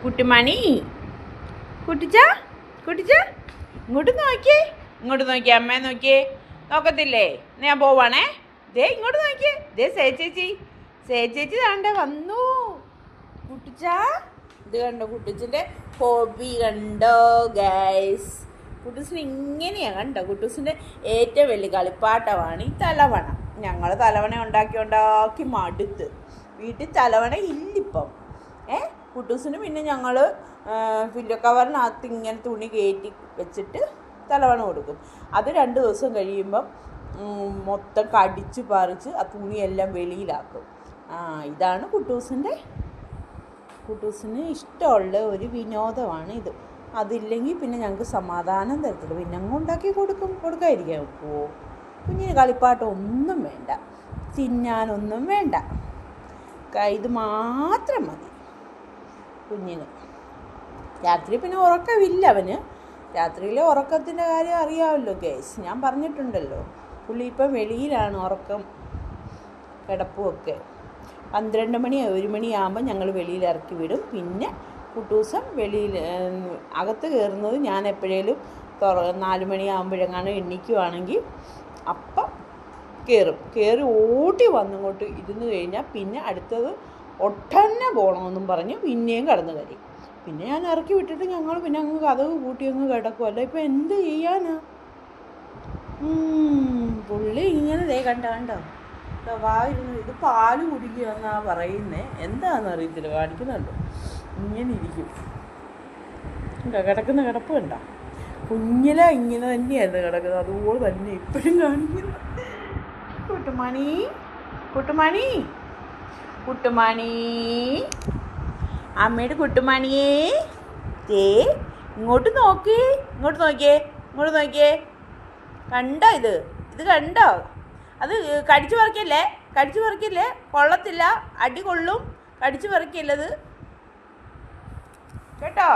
കുട്ടിമണി കുട്ടിച്ച കുട്ടിച്ച ഇങ്ങോട്ട് നോക്കിയേ അമ്മയെ നോക്കിയേ. നോക്കത്തില്ലേ? ഞാൻ പോവാണേ. ദേ ഇങ്ങോട്ട് നോക്കിയേ. ദേ ചേച്ചി താണ്ടെ വന്നു. കുട്ടിച്ച ഇത് കണ്ടോ? കുട്ടിച്ചിൻ്റെ ഹോബി കണ്ടോ ഗൈസ്? കുട്ടൂസിന് ഇങ്ങനെയാണ് കണ്ടോ? കുട്ടൂസിൻ്റെ ഏറ്റവും വലിയ കളിപ്പാട്ടമാണ് ഈ തലവണ. ഞങ്ങൾ തലവണ ഉണ്ടാക്കി മടുത്ത്. വീട്ടിൽ തലവണ ഇല്ലിപ്പം. കുട്ടൂസിന് പിന്നെ ഞങ്ങൾ ഫില്ലോ കവറിനകത്ത് ഇങ്ങനെ തുണി കയറ്റി വെച്ചിട്ട് തലവണ കൊടുക്കും. അത് 2 ദിവസം കഴിയുമ്പം മൊത്തം കടിച്ച് പറിച്ച് ആ തുണിയെല്ലാം വെളിയിലാക്കും. ഇതാണ് കുട്ടൂസിന് ഇഷ്ടമുള്ള ഒരു വിനോദമാണ് ഇത്. അതില്ലെങ്കിൽ പിന്നെ ഞങ്ങൾക്ക് സമാധാനം തരത്തില്ല. പിന്നെ അങ്ങ് ഉണ്ടാക്കി കൊടുക്കാതിരിക്കാൻ ഒക്കുമോ? കുഞ്ഞിന് കളിപ്പാട്ടം ഒന്നും വേണ്ട, തിന്നാനൊന്നും വേണ്ട, ഇത് മാത്രം മതി കുഞ്ഞിന്. രാത്രി പിന്നെ ഉറക്കമില്ല അവന്. രാത്രിയിലെ ഉറക്കത്തിൻ്റെ കാര്യം അറിയാമല്ലോ ഗൈസ്, ഞാൻ പറഞ്ഞിട്ടുണ്ടല്ലോ. പുള്ളി ഇപ്പം വെളിയിലാണ് ഉറക്കം കിടപ്പുമൊക്കെ. 12 മണി 1 മണിയാകുമ്പോൾ ഞങ്ങൾ വെളിയിൽ ഇറക്കി വിടും. പിന്നെ കുട്ടൂസം വെളിയിൽ അകത്ത് കയറുന്നത് ഞാൻ എപ്പോഴേലും 4 മണിയാകുമ്പോഴെങ്ങാനും എണ്ണിക്കുവാണെങ്കിൽ അപ്പം കയറി ഓടി വന്നിങ്ങോട്ട് ഇരുന്ന് കഴിഞ്ഞാൽ പിന്നെ അടുത്തത് ഒട്ടന്നെ പോകണമെന്നും പറഞ്ഞ് പിന്നെയും കടന്നു കയറി. പിന്നെ ഞാൻ ഇറക്കി വിട്ടിട്ട് ഞങ്ങൾ പിന്നെ അങ്ങ് കതവ് കൂട്ടി അങ്ങ് കിടക്കുമല്ലോ. ഇപ്പം എന്ത് ചെയ്യാനാ? പുള്ളി ഇങ്ങനെ കണ്ടോ വായിരുന്നു. ഇത് പാല് കുടിക്കുകയെന്നാ പറയുന്നേ. എന്താണെന്ന് അറിയത്തില്ല. കാണിക്കുന്നുണ്ടോ? ഇങ്ങനെ ഇരിക്കും. കിടക്കുന്ന കിടപ്പ് കണ്ടോ? കുഞ്ഞിലെ ഇങ്ങനെ തന്നെയായിരുന്നു കിടക്കുന്നത്. അതുപോലെ തന്നെ ഇപ്പോഴും കാണിക്കുന്നു. കുട്ടുമണി അമ്മയുടെ കുട്ടുമണിയേ, ഇങ്ങോട്ട് നോക്കിയേ. കണ്ടോ? ഇത് കണ്ടോ? അത് കടിച്ചു പറിക്കല്ലേ, കൊള്ളത്തില്ല, അടി കൊള്ളും. കടിച്ചു പറിക്കല്ലത് കേട്ടോ.